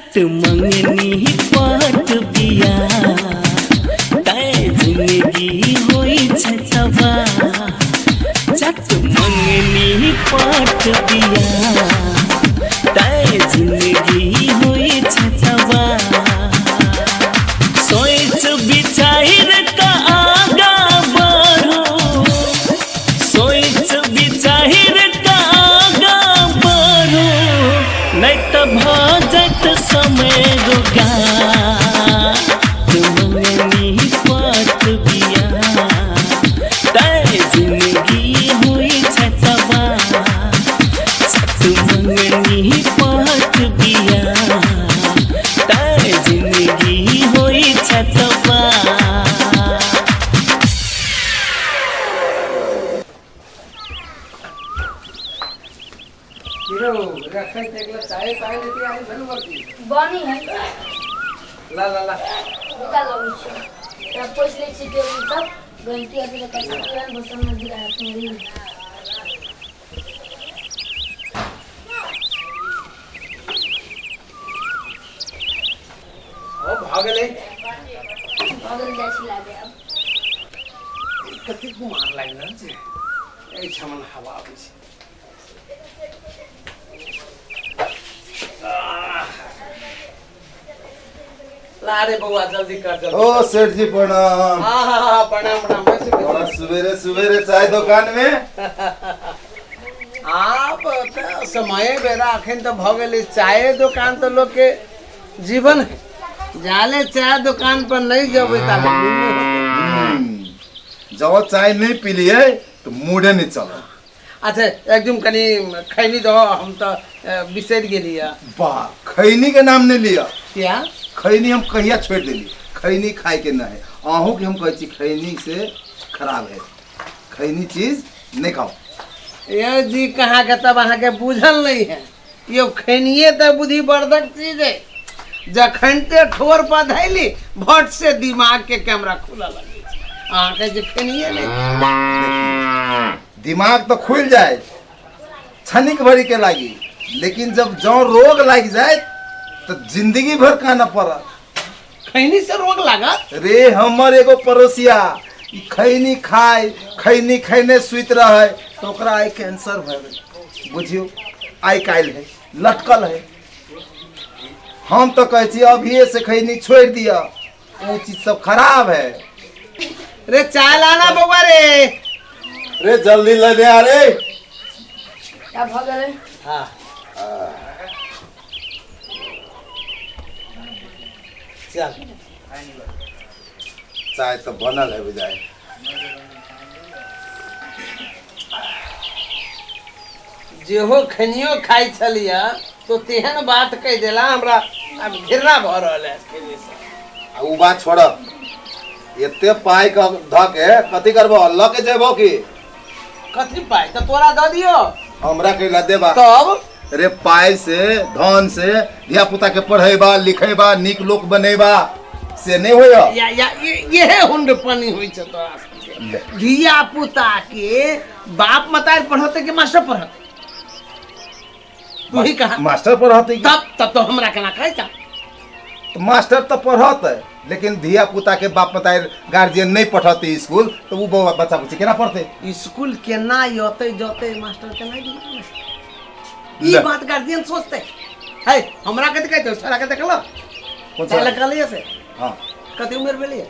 चट मंगनी पट बिया तय जिंदगी होई छतवा चट मंगनी पट बिया तय जिंदगी होई छतवा सोच बिचार का आगा बढ़ो सोच बिचार का आगा बढ़ो नहीं तो भजत समय रुका मंगनी पट बिया तय जिंदगी हुई छतवा सत मंगनी पट बिया तय जिंदगी हुई छतवा चाय पाए लेती आई भरू बरती बनी है ला ला ला निकाल लो नीचे तब पोछ ले छिटे सब गलती अभी तक कर बसन में गिरा है मेरी ओ भागले जैसी लागे अब कति को मार लागल छे ए छमन हवा आबै छे लारे बउआ जल्दी कर जल्दी ओ सेठ जी प्रणाम। हां प्रणाम प्रणाम कैसे और सवेरे सवेरे चाय दुकान में आप तो समय बेरा अखन तो भ गेले चाय दुकान तो लोग के जीवन है जाले चाय दुकान पर नहीं जबे ता जब चाय नहीं पी लिए तो मूडे नहीं चला। अच्छा एकदम कनी खैनी दो हम तो बिसर गेली वाह खैनी के नाम नहीं लिया क्या खैनी हम कहिया छोड़ देली खैनी खाए के ना है आहू के हम कहै छी खैनी से खराब है खैनी चीज नहीं खाओ। ये जी कहाँ के तब अहाँ के बुझल नहीं है यो खैनिए तो बुद्धि वर्धक चीज है जखन ते ठोर पर धैली भट से दिमाग के कैमरा खुला लगे अहाँ के जे खैनिए नहीं दिमाग तो खुल जाए क्षणिक भरी के लागी लेकिन जब जो रोग लग जाए तो जिंदगी भर खाना पड़ा। खैनी से रोग लगा रे हमर एगो पड़ोसिया ई खैनी खाए खैनी खैने सुत रहे तो ओकरा आई कैंसर भ गई बुझियो आई काल है लटकल है। हम तो कहै छी अभी से खैनी छोड़ दिया वो चीज सब खराब है। रे चाय लाना बउआ रे रे जल्दी ले आ रे। क्या भ गेले हां चल चाय तो बनल है बुझाए जेहो खनियो खाई छलिया तो तेहन बात कह देला हमरा अब घिरना भ रहल है खैनी से उ बात छोड़ एते पाई का ध के कथि करबो अल्लाह के जेबो की कथी पाई तो तोरा द दियो हमरा के ला देबा तब रे पाई से धन से धिया पुता के पढ़ेबा लिखेबा निक लोक बनेबा से नहीं होया ये हुंड पानी होई छ तोरा सबके धिया पुता के बाप मतार पढ़ते के मास्टर पढ़ते तू ही कहा मास्टर पढ़ते तब तो हमरा केना कहै छ तो मास्टर तो पढ़ते लेकिन धिया पुता के बाप मतार गार्जियन नहीं पढ़ते स्कूल तो वो बच्चा बुच्ची केना पढ़ते स्कूल केना योते जोते मास्टर के नहीं ई बात गार्जियन सोचते है हमरा के कहते छोरा के देखलो कौन चल सा कलिए से हां कते उम्र भेलिए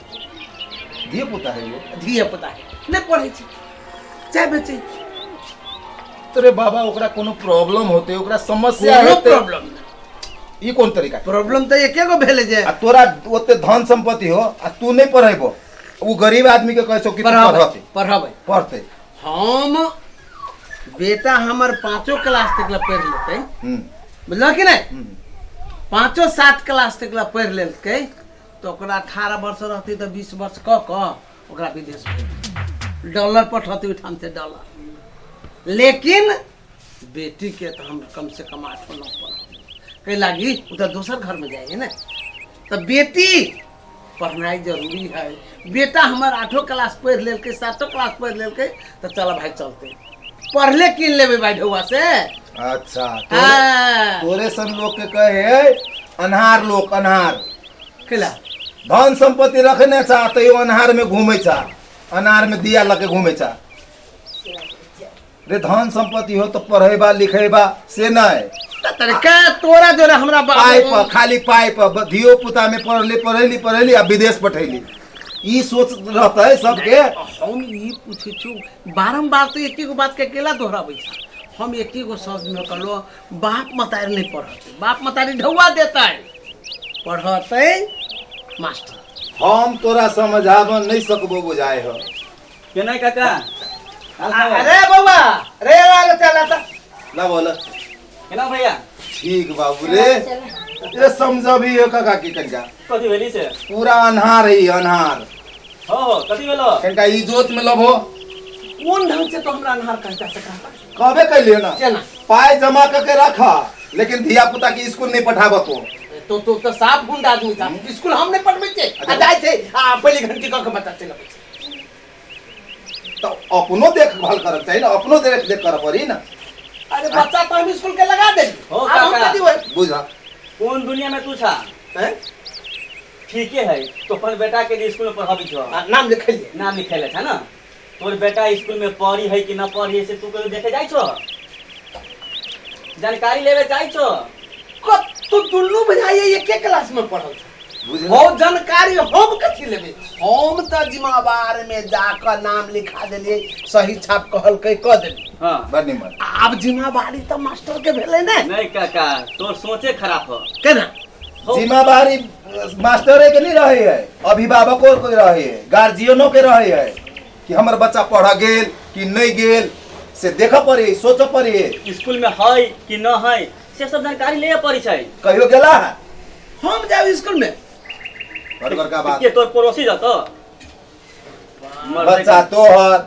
धिया पुता है वो धिया पुता है नहीं पढ़ै छी चाहे बेचे तोरे बाबा ओकरा कोनो प्रॉब्लम होते ओकरा समस्या कोनो होते प्रॉब्लम ई कौन तरीका प्रॉब्लम तो एके गो भेले जे आ तोरा ओते धन संपत्ति हो आ तू नहीं पढ़ेबो वो गरीब आदमी के कहै छौ कि पढ़ते पढ़ाबे पढ़ते हम बेटा हमर 5 क्लास तक ला पढ़ लेते बुझल कि नहीं 5-7 क्लास तक ला पढ़ लेलकै तो ओकरा 18 वर्ष रहती तो 20 वर्ष क ओकरा विदेश डॉलर पठौती उठाम से डॉलर लेकिन बेटी के तो हम कम से कम 8-9 कहीं लागी उधर दूसर घर में जाएंगे ना तो बेटी पढ़नाई जरूरी है। बेटा हमार 8 क्लास पढ़ लेल के 7 क्लास पढ़ लेल के तो चल भाई चलते पढ़ले किन लेबे भाई ढौआ से। अच्छा हाँ। तोरे सन लोग के कहे अनहार लोग अनहार केला धन संपत्ति रखने चा तो यो अनहार में घूमे चा अनहार में दिया लगे घूमे चा रे धन संपत्ति हो तो पढ़ेबा लिखेबा से नहीं तरीका तोरा जो हमरा पाइप खाली पाइप धियो पुता में पढ़ेली आ विदेश पठैली ई सोच रहता है सबके। हम ई पूछे छु बारंबार तो एक गो बात के केला दोहराबै छ हम एक गो सोच में कहलो बाप मतारी नहीं पढ़ते बाप मतारी ढौआ देता है पढ़ते मास्टर हम तोरा समझाब नहीं सकबो बुझाए हो के नहीं काका अरे बउआ रे वाला चला था ना बोल केना भैया ठीक बाबू रे ये समझ भी हो काका की कनका कथी भेली से पूरा अनहार है अनहार हो कथी भेलो कनका इज्जत में लबो कौन ढंग से तो हमरा अनहार कहता सका कबे कैलियो ना केना पाए जमा करके रखा लेकिन धिया पुता की स्कूल नहीं पठाबो तो साफ गुंड आदमी था स्कूल हम नहीं पढ़बै छे आ जाय छे आ पहली घंटी क के बता चल तो अपनो देखभाल करब चाहिए ना अपनो देख कर पड़ी ना। अरे बच्चा तो हम स्कूल के लगा दे हो अब हम काका। कथी होय बुझा कौन दुनिया में तू छा हैं ठीक है तो अपन बेटा के स्कूल में पढ़ाबी छो नाम लिखलिए नाम लिखेले छा ना तोर बेटा स्कूल में पढ़ी है कि ना पढ़ी से तू कहीं देखे जाई छो जानकारी लेवे जाई छो को तू दुल्लू बजाइए एक एक क्लास में पढ़ल बुझा बहुत जानकारी हम कथी लेबे हम त जिम्मेवार में जाकर नाम लिखा देलिए सही छाप कहल के क देली हां बड़ निमन अब जिम्मेवारी तो मास्टर के भेले ने नहीं काका तोर सोचे खराब हो केना जिम्मेवारी मास्टरे के नहीं रहे है अभिभावकों के रहे है गार्जियनों के रहे है कि हमार बच्चा पढ़ गेल कि नहीं गेल से देख पड़ी सोच पड़ी स्कूल में है कि न है से सब जानकारी ले पड़ी छै कहियो गेला है हम जाओ स्कूल में घर का बात के तोर पड़ोसी जातो बच्चा तोहर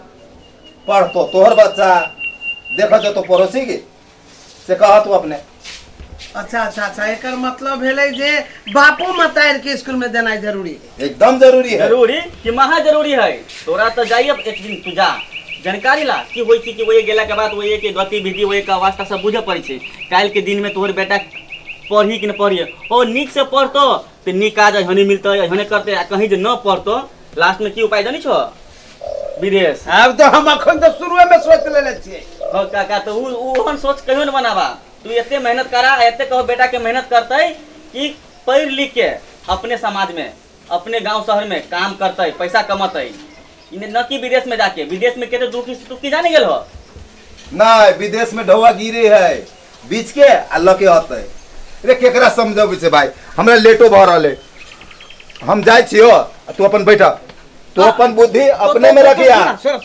पढ़तो तोहर बच्चा देख जो तो पड़ोसी के से कहा तू अपने अच्छा एकर मतलब भेले जे बापो मतार के स्कूल में देना जरूरी है एकदम जरूरी है जरूरी कि महा जरूरी है तोरा तो जाइए एक दिन तू जा जानकारी ला कि होई छी कि वो गेला के बाद वो के गतिविधि वो का वास्ता सब बुझे पड़ी छै काल के दिन में तोहर बेटा पढ़ी कि न पढ़ी ओ नीक से पढ़तो तो नीक काज हनी मिलतो हने करते कहीं जे न पढ़तो लास्ट में की उपाय जानी छो विदेश अब तो हम अखन तो शुरू में सोच लेले छिए हो काका तो ओहन सोच कहियो न बनावा तू एते मेहनत करा एते कहो बेटा के मेहनत करते कि पढ़ लिख के अपने समाज में अपने गांव शहर में काम करते पैसा कमाते इन्हें न कि विदेश में जाके विदेश में केते दुखी तुकी जाने गेल हो नहीं विदेश में ढौआ गिरे है बीच के अल्लाह के होते रे केकरा समझब से भाई हमरा लेटो भ रहले हम जाय छियो तू अपन बैठा तू अपन बुद्धि अपने में रखिया सुन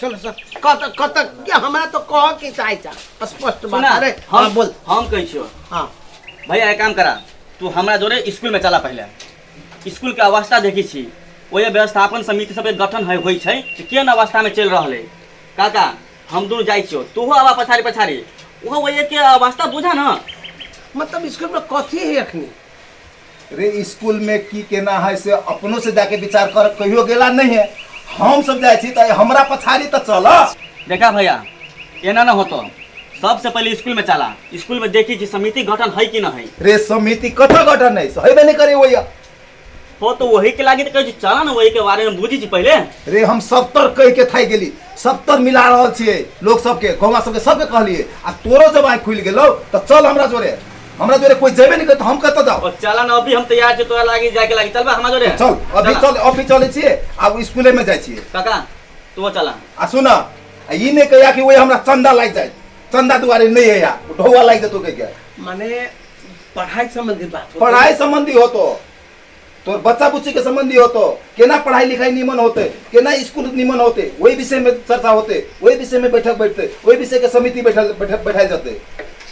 कत क्या हमरा तो कह के चाहे स्पष्ट बात सुना अरे हां बोल हम कहि छियो हां भैया एक काम करा तू हमरा जोरे स्कूल में चला पहले स्कूल के अवस्था देखी छी ओए व्यवस्थापन समिति सब गठन है होई छै कि केन अवस्था में चल रहले काका हम दूर जाय छियो तू आवा पछाड़ी वो ओए के अवस्था बुझा ना मतलब स्कूल में कथी है अखनी रे स्कूल में की केना है से अपनों से जाके विचार कर कहियो गेला नहीं है हम सब जाय छी त हमरा पछाड़ी त चल देखा भैया एना ना होतो सबसे पहले स्कूल में चला स्कूल में देखी कि समिति गठन है कि ना है रे समिति कथा गठन नहीं सहेबे नहीं करे वही हो तो वही के लागी तो कहे चला ना वही के बारे में बुझी छी पहले रे हम 70 कह के थाई गेली 70 मिला रहल छिए लोग सबके गौवा सबके सबके कहलिए आ तोरो जब आँख खुल गेलो तो चल हमरा जोरे कोई जेबे नहीं करत हम कत जाओ और चला ना अभी हम तैयार छै तोरा लागी जाके लागी चलबा हमरा जोरे चल अभी चले छिए अब स्कूले में जाय छिए काका तू चला आ सुना ई नहीं कहिया कि वही हमरा चंदा लाग जाए चंदा दुआरे नहीं है या ढौआ लाग जतो के क्या माने पढ़ाई संबंधी बात पढ़ाई संबंधी हो तो तोर बच्चा बुच्ची के संबंधी हो तो केना पढ़ाई लिखाई निमन होते केना स्कूल निमन होते वही विषय में चर्चा होते वही विषय में बैठक बैठते वही विषय के समिति बैठाई जाते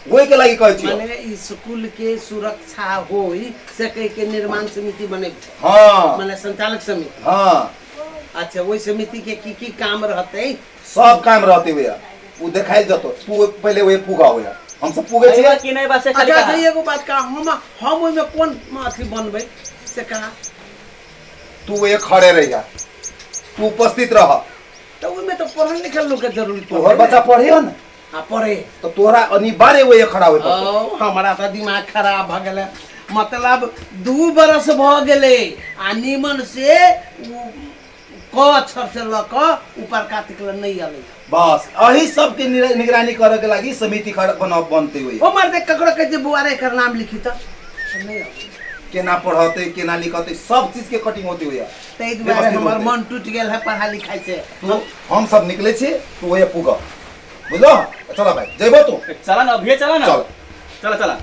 वही के लागी कहै छी माने स्कूल के सुरक्षा होई सके के निर्माण समिति बने हां माने संचालक समिति हां अच्छा वही समिति के की काम रहते सब काम रहते हुए वो देखाई जतो पहले वही पुगा हुआ हम सब पुगे छिए कि नहीं बस अच्छा एगो बात का हम ओइ में कोन अथी बनबै से कहा तू ये खड़े रहिया तू उपस्थित रह तो ओइ में तो पढ़ल लिखल लोग के जरूरी तोहर बच्चा पढ़ियो ना हां पढ़े तो तोरा अनिवार्य वो खड़ा होता हमारा तो दिमाग खराब भ गेल मतलब 2 बरस भ गेले आ निमन से क अक्षर से ल क ऊपर का तिकल नहीं आले। बस अही सब के निगरानी करे के लागी समिति बनते हुए ओ मार दे ककरो के जे बुआरे एकर नाम लिखी त नहीं आले। केना पढ़ते केना लिखते सब चीज के कटिंग होती हुई तै दुआरे हमर मन टूट गेल है पढ़ा लिखाई से। हम सब निकले छे तो वही पुगा बुझलो। चला भाई जइबो तू चला ना अभी चला ना। चला चला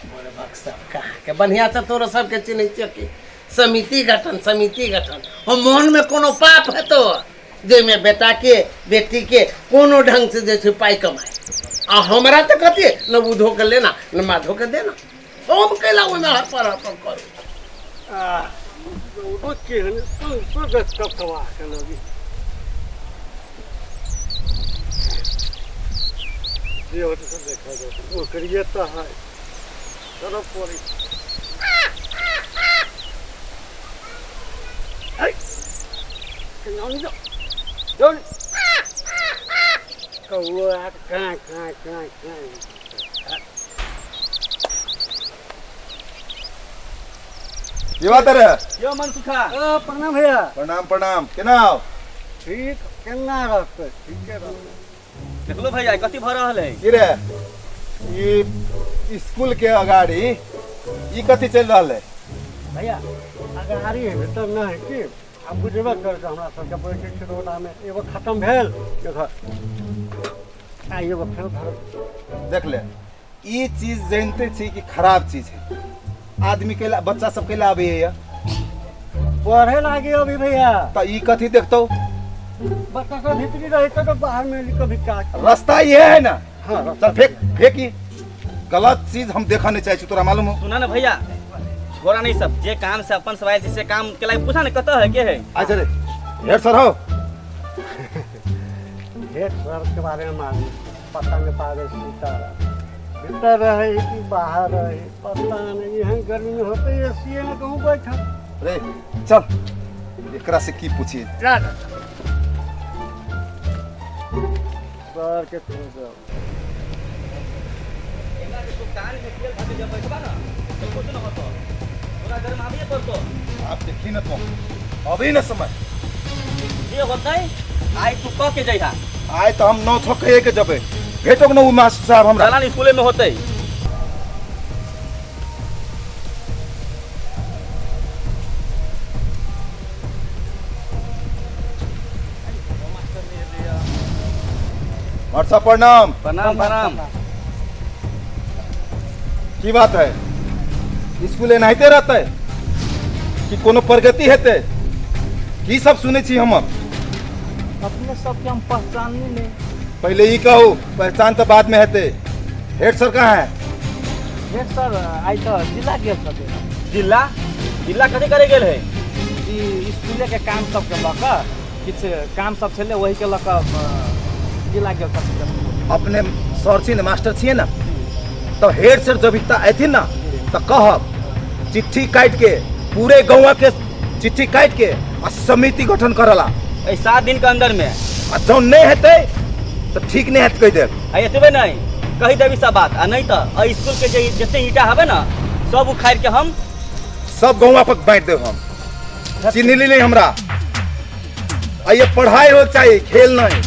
बोले बक्सा कहाँ के बढ़िया से तोरा सबके चिन्ह छियै कि समिति गठन हम मोहन में कोनो पाप है तो जे में बेटा के बेटी के कोनो ढंग से जैसे पाई कमाए आ हमरा तो कथी न बुधो के लेना न माधो के देना हम कैला ओमे हर पर करू ओके तो गस कब कवा के लगी ये होत सब देखा जाए वो करिए तो है चलो पूरी आई कौन जो कौन कौआ का ये बात है यो मन सुखा प्रणाम भैया प्रणाम केना हो ठीक केना रहते ठीक है देख लो भैया कथी भ रहल है की रे ये स्कूल के अगाड़ी ई कथी चल रहल है भैया अगाड़ी भीतर न है कि अब बुझबे कर हमरा सबके परिचित रोडा में एगो खत्म भेल देखो आ एगो फेर घर देख ले ई चीज जानते छी कि खराब चीज है आदमी के बच्चा सब के लाभ है पढ़े लागे अभी भैया तो ई कथी देखतो बच्चा सब भीतरी रहे तो बाहर में कभी काट रास्ता ये है ना। हाँ चल फेंकी गलत चीज हम देखा नहीं चाहिए तोरा मालूम हो। सुना ना भैया छोड़ा नहीं सब जे काम से अपन सवाल जिससे काम के लायक पूछा ना कत है के है अच्छा रे हेड सर हो हेड सर के बारे में मालूम पता नहीं पावे सीता भीतर रहे कि बाहर रहे पता नहीं यहाँ गर्मी में होते एसी में कहूँ बैठा रे चल एकरा से की पूछिए सर के थ्रू जाओ एना के दुकान में तेल भर के जब बैठबा ना तो कुछ न होतो पूरा घर में आबिए करतो आप देखी न तो अभी न समय ये होतै आई तू क के जइहा आए तो हम 9 कहे के जबे भेटो न उ मास्टर साहब हमरा चला नहीं स्कूल में होतै मास्टर प्रणाम प्रणाम की बात है स्कूल एनाहिते रहते कि कोनो प्रगति हेते की सब सुने छी हम अपने सबके हम पहचान नहीं पहले ही कहू पहचान तो बाद में हेते हेड सर कहाँ है हेड सर आई तो जिला गेल छथि जिला कथी करे गेल है ई स्कूल के काम सब के लक किछ काम सब छले वही के लक जिला गेल छथि अपने सर छी न मास्टर छिए ना तो हेड सर जब इतना आए ना तो कहब चिट्ठी काट के पूरे गाँव के चिट्ठी काट के आ समिति गठन करला 7 दिन के अंदर में आ जौन नहीं हेते तो ठीक नहीं हेत कह दे आ एतबे नहीं कही देवी सब बात आ नहीं तो स्कूल के जे जते ईटा हवे ना सब उखाड़ के हम सब गाँव पर बांट दे हम चिन्ह ली हमरा आ ये पढ़ाई हो चाहिए खेल नहीं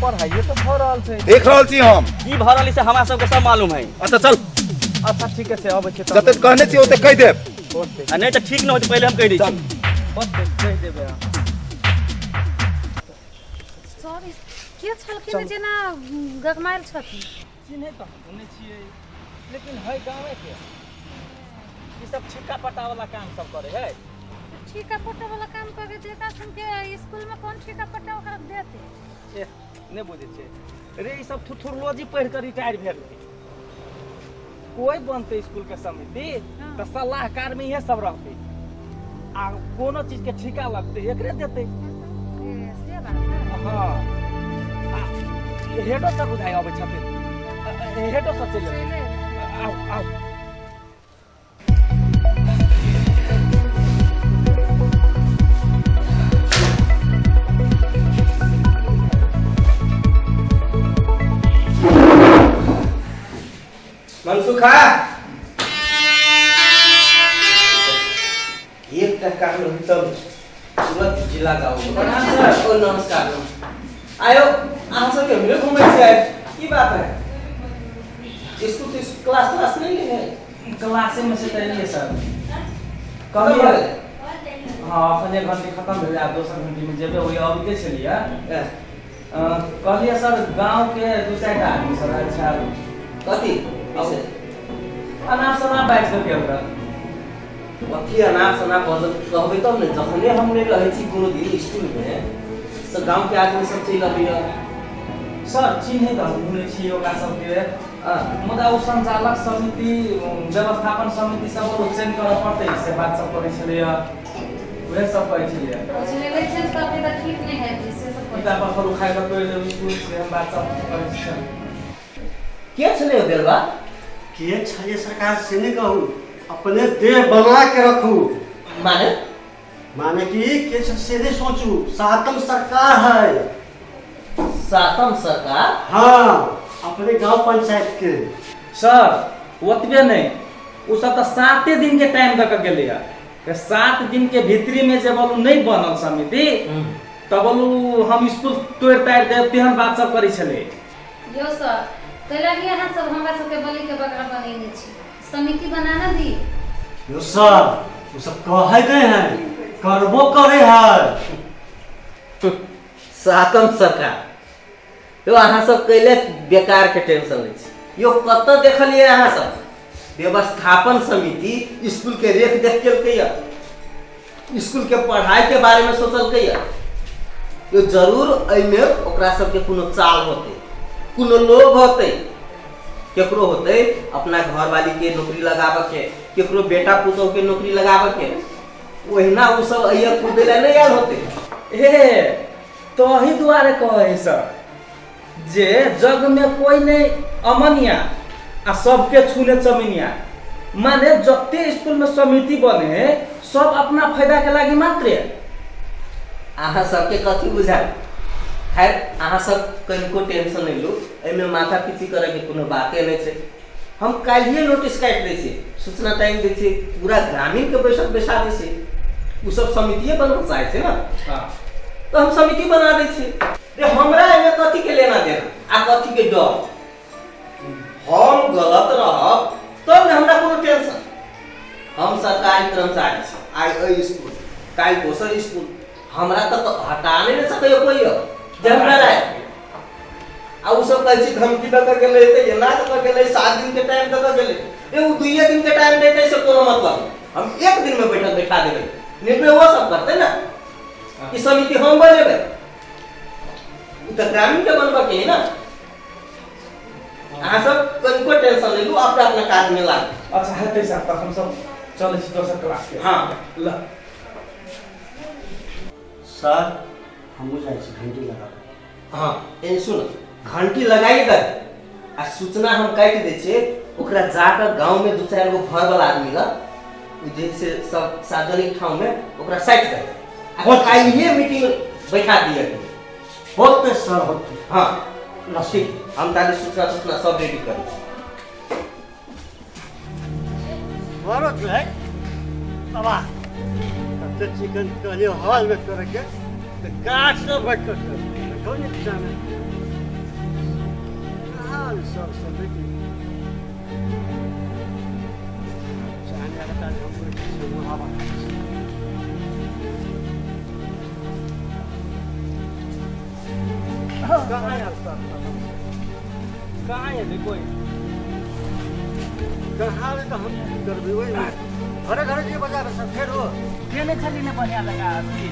पढ़ाइए तो भ रहल छै देख रहल छी हम की भरल से हमरा सबके सब मालूम है अच्छा चल अच्छा ठीक है से अब छै जते कहने छी ओते कह दे आ नहीं तो ठीक न होते पहले हम कह दै छी कह देबे सॉरी के छलखिन में जेना गगमाइल छथिन चिन्हे तो सुनै छियै लेकिन है गाँवे के ई सब छिक्का पटा वाला काम सब करे है ठीका पट्टा वाला काम करके देता सुन के स्कूल में कौन ठीका पट्टा ओकरा देते नहीं बुझे छे रे ई सब थुथुरलॉजी पढ़ कर रिटायर भेल कोई बनते स्कूल के समिति तो सलाहकार में ये सब रहते आ कोनो चीज के ठिका लगते एकरे देते से बात है हाँ हेडो सब बुझाई आबै छथिन हेडो सब चले आओ आओ एक टका में तब तुरंत जिला गाँव प्रणाम सर। ओ नमस्कार आयो अहाँ सबके हमरे घूमे छियै की बात है स्कूल क्लास नहीं है क्लासे में से तैयारी सर कब कभी भले हाँ अपन एक घंटे खत्म भेल आ दोसर घंटे में जेबे होई अबिते छलिए कहलिए सर गांव के दू चार आदमी सर अच्छा कथी अनाप शनाप बाइज के हमरा कथी अनाप शनाप कहबै तब ने जखने हमने रहै छी कोनो दिन स्कूल में तो गांव के आदमी सब चलि अबैया सर चिन्हे त हम घुमे छी ओकरा सबके मुदा ओ संचालक समिति व्यवस्थापन समिति सब चेंज करऽ पड़तै से बात सब करै छलैया उहे सब कहै छलैया इलेक्शन करते तो ठीक नहीं है जिससे सब किताब पर उखाड़ के तोड़ देब स्कूल से हम बात सब करै छी के छलै बेलवा के छलिए सरकार से नहीं कहूँ अपने देह बना के रखू माने माने कि के से नहीं सोचू सातम सरकार है सातम सरकार हाँ अपने गांव पंचायत के सर ओतबे नहीं उ सब त 7 दिन के टाइम दऽ के गेलैया 7 दिन के भीतरी में जब बोलू नहीं बनल समिति तब बोलू हम स्कूल तोड़ ताड़ देब तेहन बात सब करै छलै यो सर कैला कि यहाँ सब हमरा सबके बलि के बकरा बनेने छी समिति बनाना दी यो सर वो सब कहे गए हैं करबो करे है सातम सरकार तो अहाँ सब कैले बेकार के टेंशन लै छी यो कतऽ देखलिए अहाँ सब व्यवस्थापन समिति स्कूल के रेख देख केलकैया स्कूल के पढ़ाई के बारे में सोचलकैया यो जरूर एहिमे ओकरा सबके कोनो चाल होतै कोनो लोभ होतै केकरो होतै अपना घरवाली के नौकरी लगाबऽ के केकरो बेटा पुतोह के नौकरी लगाबऽ के ओहिना उ सब अइया कूदै ला नहीं आयल होतै ए तही दुआरे कहै सर जे जग में कोई नहीं अमनिया आ सबके छूने चमिनिया माने जते स्कूल में समिति बने सब अपना फायदा के लागी मात्र अहाँ सबके कथी बुझाएल खैर अहाँ सब कनिको टेंशन नहीं लो एहिमे माथा पीची करे के कोनो बाते नहीं छै हम काल्हिए नोटिस काटि दै छियै सूचना टाइम दै छियै पूरा ग्रामीण के बैठक बैसा दै छियै उ सब समितिए बनबऽ चाहै छै ना हाँ तो हम समिति बना दै छियै रे हमरा एहिमे कथी के लेना देना आ कथी के डर हम गलत रहब तब ने हमरा कोनो टेंशन हम सरकारी कर्मचारी छी आइ एहि स्कूल काल्हि दोसर स्कूल हमरा तक हटा नहीं सकैयो कोई जनता है आ उ सब कहै छी धमकी दऽ के गेलै तऽ एना दऽ के गेलै 7 दिन के टाइम दऽ के गेलै ए उ 2 दिन के टाइम देतै से कोनो मतलब हम 1 दिन में बैठक बैठा देबै निर्णय वो सब करतै ना कि समिति हम बनेबै उ तऽ ग्रामीण के बनबऽ के है ना अहाँ सब कनिको टेंशन नहीं लो अपना अपना काज में लागू अच्छा हेतै सर तब हम सब चलै छी दोसर क्लास के हाँ ल सर हम जाए घंटी लगा हाँ ए सुन घंटी लगाई दे आ सूचना हम काटि दै छियै ओकरा जाकर गांव में 2-4 गो घर वाला आदमी ल जैसे सब सार्वजनिक ठाव में ओकरा साइट दे आ काल्हिए मीटिंग बैठा दिए होते सर होते हाँ ठीक हम ताले सूचना सब रेडी करी बरो जो है बाबा तो चिकन कहले हॉल में करके तो गाछ से बैठ कर कौन जाने हाल सब देखी जाने का हम से हवा कहाँ है सर कहाँ है कोई कहाँ तो हम कर भी वही घरे घरे जी बजा रहे सब फिर हो केने छली ने बढ़िया लगा अभी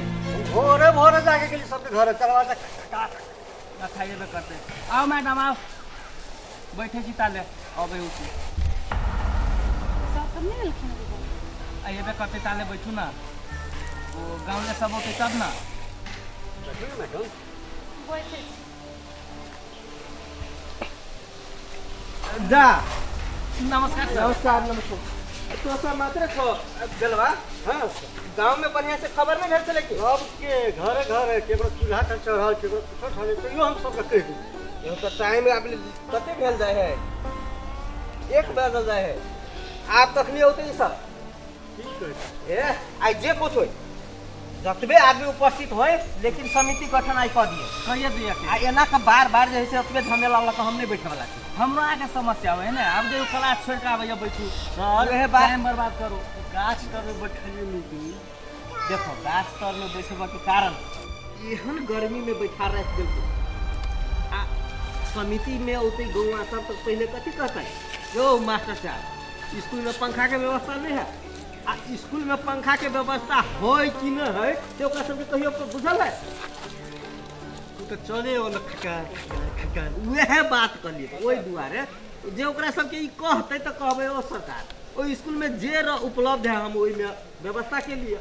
भोरे भोरे जाके के लिए सबके घर दरवाजा काट खाइए बे करते आओ मैडम आओ बैठे छी ताले अबे उठी सब नहीं लिखना आइए बे करते ताले बैठू ना वो गांव में सब होते तब ना जा नमस्कार नमस्कार नमस्कार तो सब मात्र छो गलवा हां गांव में बढ़िया से खबर नहीं भेल चले कि अब के घरे घरे केकरो चूल्हा पर चढ़ल केकरो कुछ खाने तो यो हम सब कह दी यो तो टाइम आप कते भेल जाय है 1 बजे जाय है आप तखनी होते सब ए आई जे कुछ होई जतबे आदमी उपस्थित होए लेकिन समिति गठन आई कह दिए कहिए दिया के आ एना का बार जैसे ओतबे झमेला वाला हम नहीं बैठे वाला छी हमरा आगे समस्या है ना अब जो क्लास छोड़ के आबे बैठू सर वह बात टाइम बर्बाद करो गाछ तर में बैठलिए मीटिंग देखो गाछ तर में बैठबा के कारण एहन गर्मी में बैठा रख देलको आ समिति में ओते गौवा सब तक पहले कथी कहता है यो मास्टर साहब स्कूल में पंखा के व्यवस्था नहीं है आ स्कूल में पंखा के व्यवस्था होय कि न है से ओकरा सबके कहियो बुझल है तू तो चले वाला खकार वह बात कहलिए ओहि दुआरे जे ओकरा सबके ई कहते तो कहबे ओ सरकार ओहि स्कूल में जे उपलब्ध है हम ओहि में व्यवस्था के लिए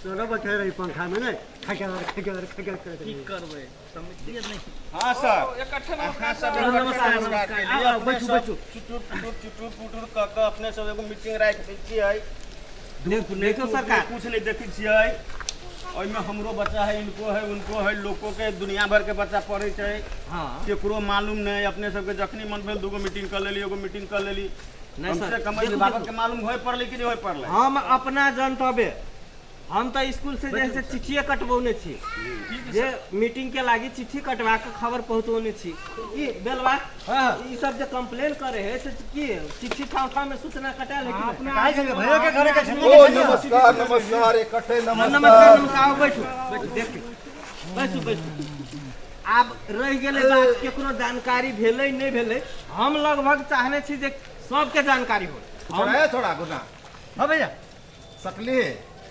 चलो बैठे रही पंखा में नहीं खकार कर की करबे समिति नहीं हाँ सर इकट्ठे हाँ सब नमस्कार नमस्कार आओ बैठू बैठू चुटुर पुटुर क के अपने सब एगो मीटिंग राख दै छियै देखो सरकार कुछ नहीं देखै छियै ओइमे हमरो बच्चा है इनको है उनको है लोगों के दुनिया भर के बच्चा पढ़े छै हाँ केकरो मालूम नहीं अपने सबके जखनी मन भेल दूगो मीटिंग कर लेली एगो मीटिंग कर लेली नहीं कम सर से कम विभाग के मालूम होय पड़ले कि नहीं होय पड़ले हम अपना जनतव्य हम तो स्कूल से जैसे चिट्ठिए कटबौने छी जे मीटिंग के लागी चिट्ठी कटवा के खबर पहुंचौने छी ई बेलवा ई सब जे कंप्लेन करे है से की चिट्ठी ठाव में सूचना कटाल है कि नहीं? काय संगे भयो के घरे के छे ओ नमस्कार इकट्ठे नमस्कार नमस्कार नमस्कार आओ बैठू देखिए बैठू आब रह गेलै बात केकरो जानकारी भेलै नहीं भेलै हम लगभग चाहने छी जे सबके जानकारी हो थोड़ा गुना हां भैया सकली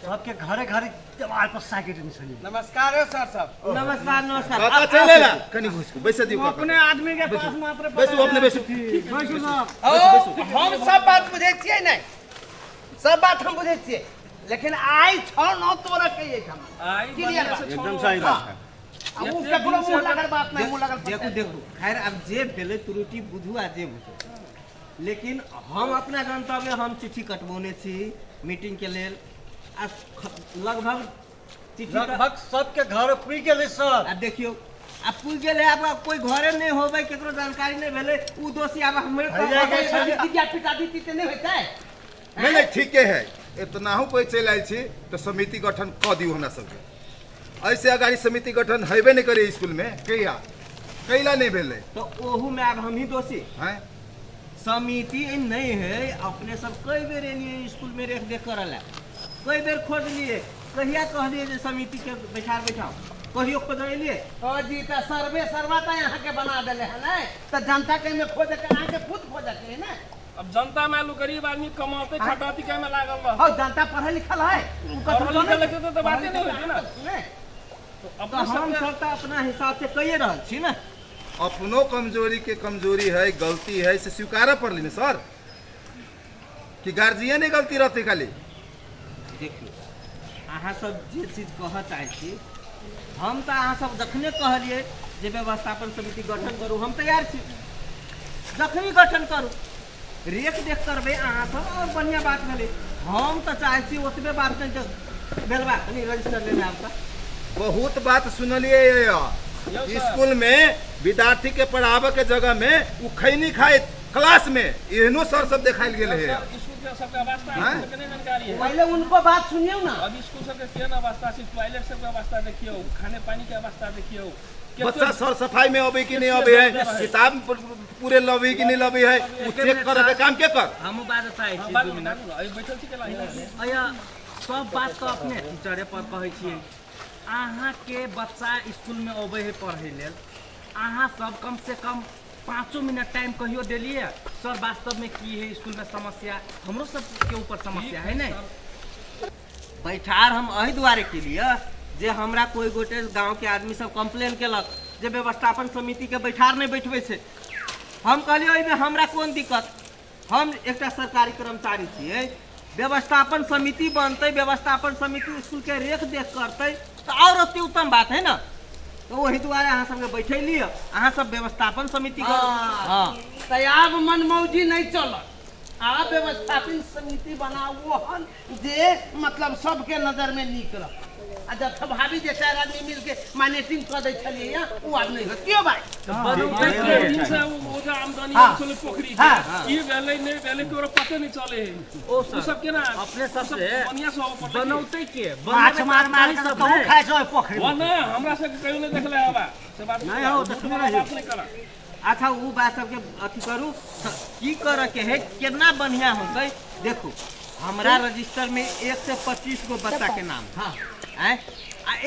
सबके घरे दीवार पर साइकिल नहीं सुनी नमस्कार है सर साहब नमस्कार नमस्कार काका चलेला कनी घुस बैसे दियो काका अपने आदमी के पास मात्र बैसू अपने बैसू बैठू साहब हम सब बात बुझे छियै नहीं सब बात हम बुझे छियै लेकिन आई छौ न तोरा कहिए हम क्लियर बात एकदम सही बात है अब उ ककरो मुंह लगल बात नहीं मुंह लगल देखू देखू खैर अब जे भेले त्रुटि बुझू आ जे बुझू लेकिन हम अपना गंतव्य हम चिट्ठी कटबौने छी मीटिंग के लेल आ लगभग चिट्ठी लगभग सबके घर पुई गेलै सर अब देखियो अब पुल गेले अब कोई घरे नहीं होबे केकरो जानकारी नहीं भेले उ दोषी अब हमरे भैया के छवि- विद्यापीठ आदि ते नहीं होता है नहीं नहीं ठीक है इतना हूँ कोई चल आयल छी तो समिति गठन क दियो हमरा सबके ऐसे अगाड़ी समिति गठन हेबे नहीं करे स्कूल में कहिया कैला नहीं भेले तो ओहू में अब हम ही दोषी हैं समिति नहीं है अपने सब कई बेर एलिए स्कूल में रेख देख कर आला कई बेर खोज लिए कहिया कहलिए जे समिति के बैठाओ कहियो खोज लिए ओ जी त सर्वे सर्वाता यहाँ के बना देले है ना तो जनता के में खोज के आके खुद खोज के ना अब जनता मालूम गरीब आदमी कमाते खटाती के में लागल बा हो जनता पढ़ल लिखल है पढ़ल लिखल है तो बातें नहीं होती ना तो हम सब तो अपना हिसाब से कहिए रहल छी ना अपनो कमजोरी के कमजोरी है गलती है से स्वीकार पड़ली ना सर कि गार्जियन गलती रहते खाली देखियो अहाँ सब जे चीज कह चाहे छी हम तो अहाँ सब जखने कहलिए जे व्यवस्थापन समिति गठन करू हम तैयार छी जखनी गठन करू रेख देख करबे अहाँ सब और बढ़िया बात भेलै हम तो चाहे छी ओतबे बात नहीं बेलवा कनी रजिस्टर लेने आपका बहुत बात सुनलिए स्कूल में विद्यार्थी के पढ़ावे के जगह में उ खैनी खाए क्लास में एहनो सर सब देखायल गेल है स्कूल के सबके अवस्था हाँ? है कितने जानकारी है पहले उनको बात सुनियो ना अब स्कूल सबके केहन अवस्था छै टॉयलेट सबके अवस्था देखियो खाने पानी के अवस्था देखियो बच्चा सर सफाई में अबे कि नहीं अबे है किताब पूरे लबे कि नहीं लबे है उ चेक करे के काम के कर हम बात चाहे छी बात 2 मिनट अभी बैठल छी केला हिला अया सब बात तो अपने टीचरे पर कहै छियै अहाँ के बच्चा स्कूल में अबै है पढ़े लेल अहाँ सब कम से कम 5 मिनट टाइम कहियो देलिए सर वास्तव में की है स्कूल में समस्या हमरो सब के ऊपर समस्या है नहीं बैठार हम अही दुआरे के लिए जे हमरा कोई गोटे गांव के आदमी सब कंप्लेन केलक जे व्यवस्थापन समिति के बैठार नहीं बैठबै छै हम कहलिए ओहि में हमरा कोन दिक्कत हम एकटा सरकारी कर्मचारी छियै व्यवस्थापन समिति बनते व्यवस्थापन समिति स्कूल के रेख देख करते तो और अति उत्तम बात है ना तो वही दुआरे अहाँ सबके बैठे लिए अहाँ सब व्यवस्थापन समिति हाँ तैयार मनमौजी नहीं चलत आ व्यवस्थापन समिति बनाओ हन जे मतलब सबके नजर में नीक रह आ जब सब भाभी जे चार आदमी मिल के मैनेजिंग कर दै छलिए उ आदमी हो क्यों भाई दिन से वो जो आमदनी हाँ। चले पोखरी हाँ। ये वेले नहीं वेले के पते नहीं चले ओ वो सब के ना अपने सब से बढ़िया से हो पड़े बनौते के माछ मार मार के तो खाए छो पोखरी वो ना हमरा से कहियो नहीं देखले हवा से बात नहीं हो, तो सुन रही। बात नहीं करा अच्छा वो बात सबके अथी करू की करे के है कितना बढ़िया होते देखो हमरा रजिस्टर में 1 से 25 गो बच्चा के नाम हाँ आ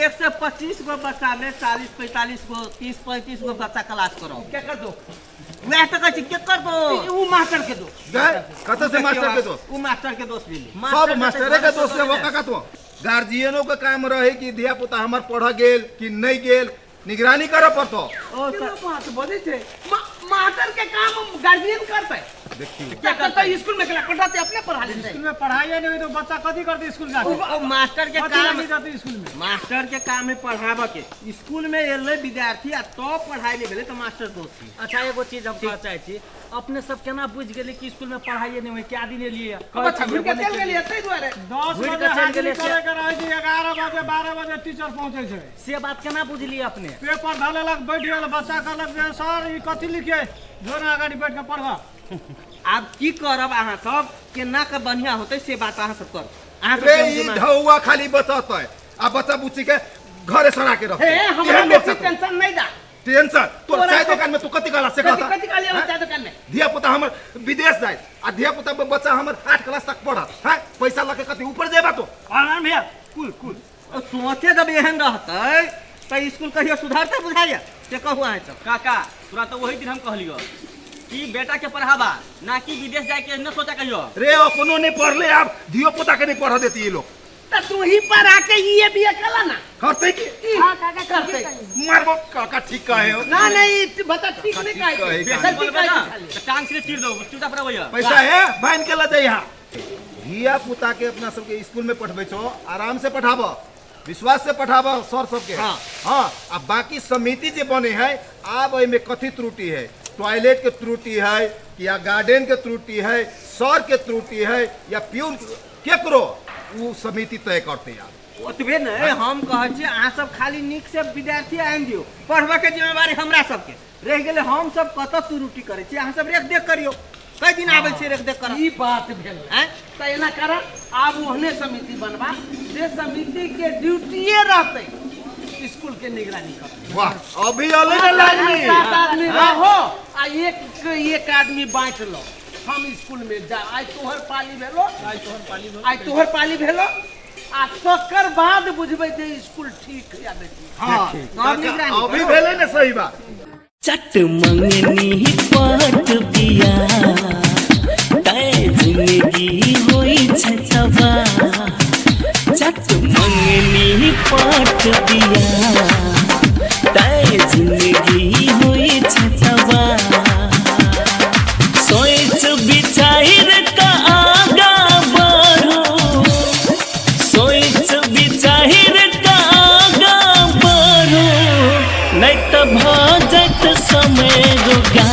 1 से 25 गो बच्चा में 40 45 गो 30 35 गो बच्चा क्लास करो क्या कर दो मैं तो कहछी के कर दो उ मास्टर के दो कत से मास्टर के दोस्त वो मास्टर के दोस्त भी सब मास्टरे के दोस्त वो का तो गार्जियनों का काम रहे कि धिया पुता हमर पढ़ गेल कि नहीं गेल निगरानी करे पड़तो ओ क्या बात बोले थे मास्टर के काम गार्जियन करते देखिए क्या करता है स्कूल में पढ़ाते अपने पढ़ा लेते स्कूल में पढ़ाई नहीं तो बच्चा कथी करते स्कूल जाके ओ मास्टर के काम जाते स्कूल में मास्टर के काम है पढ़ाबे के स्कूल में एले विद्यार्थी आ तो पढ़ाई ले गेले तो मास्टर दोस्त अच्छा एगो चीज हम कहना चाहे छी अपने सब केना बुझ गेले कि स्कूल में पढ़ाई नहीं होय क्या दिन लिए बच्चा घुर के चल गेलिए तै दुआरे 10 घुर के बजे चल हाजिरी गेलिए करे के रहे छै 11 बजे 12 बजे टीचर पहुंचे छै से बात केना बुझलिए अपने पेपर धलेलक बैठ गेल बच्चा कहलक जे सर ई कथी लिखे जोना आगाड़ी बैठ के पढ़बा आब की करब अहाँ सब केना के बढ़िया होते से बात अहाँ सब कर अहाँ रे ई ढौआ खाली बचत है आ बच्चा बुच्ची के घरे सरा के रख हे हमरा बेसी टेंशन नहीं दा टेंशन तो चाय दुकान में तू कति काला से कहता कथी कालिए बच्चा दुकान में धिया पुता हमर विदेश जाए आ धिया पुता बच्चा हमर 8 क्लास तक पढ़ा है पैसा लगे कति ऊपर जेबा तो आनंद भैया कुल कुल सोचे जब एहन रहते तो स्कूल कहियो सुधारते बुझाइए से कहू अहाँ सब काका तोरा तो वही दिन हम कहलियो कि बेटा के पढ़ावा ना कि विदेश जाए के न सोचा कहियो रे अपनो नहीं पढ़ले अब धियो पुता के नहीं पढ़ा देती ये लोग त तू ही पढ़ा के ये बीए कला ना करते की हां काका करते मारबो काका ठीक कहे हो ना नहीं बच्चा ठीक नहीं कहे, कहे कहे। ठीक कहे तो टांग से चीर दो चूता पर भैया पैसा है बाइन के ला यहाँ धिया पुता के अपना सबके स्कूल में पढ़बे छो आराम से पढ़ाबो विश्वास से पढ़ाबो सर सबके हाँ। हाँ अब बाकी समिति जो बने है अब में कथी त्रुटि है टॉयलेट के त्रुटि है या गार्डन के त्रुटि है सर के त्रुटि है या प्यून केकरो वो समिति तय करते यार ओतबे नहीं हम कहै छी अहाँ सब खाली निक से विद्यार्थी आनि दियो पढ़बे के जिम्मेवारी हमरा सबके रह गेले हम सब कत त्रुटि करै छी अहाँ सब रेख देख करियो कई दिन आबै छी रेख देख कर ई बात भेल हैं त एना कर आब ओहने समिति बनवा जे समिति के ड्यूटीए रहते स्कूल के निगरानी कर वाह अभी अलग लाजमी 7 आदमी रहो आ एक आदमी बांट लो हम स्कूल में जा आज तोहर पाली भेलो आज तोहर पाली भेलो आ तकर बाद बुझबै जे स्कूल ठीक या बेटी हाँ और निगरानी अभी करो। भेले ना सही बात चट मंगनी पाट बिया तय जिंदगी होई छतवा चट मंगनी पाट बिया तय जिंदगी होई छतवा सोच विचार का आगा बढ़ो सोच विचार का आगा बढ़ो नहीं तो भजत समय रुगा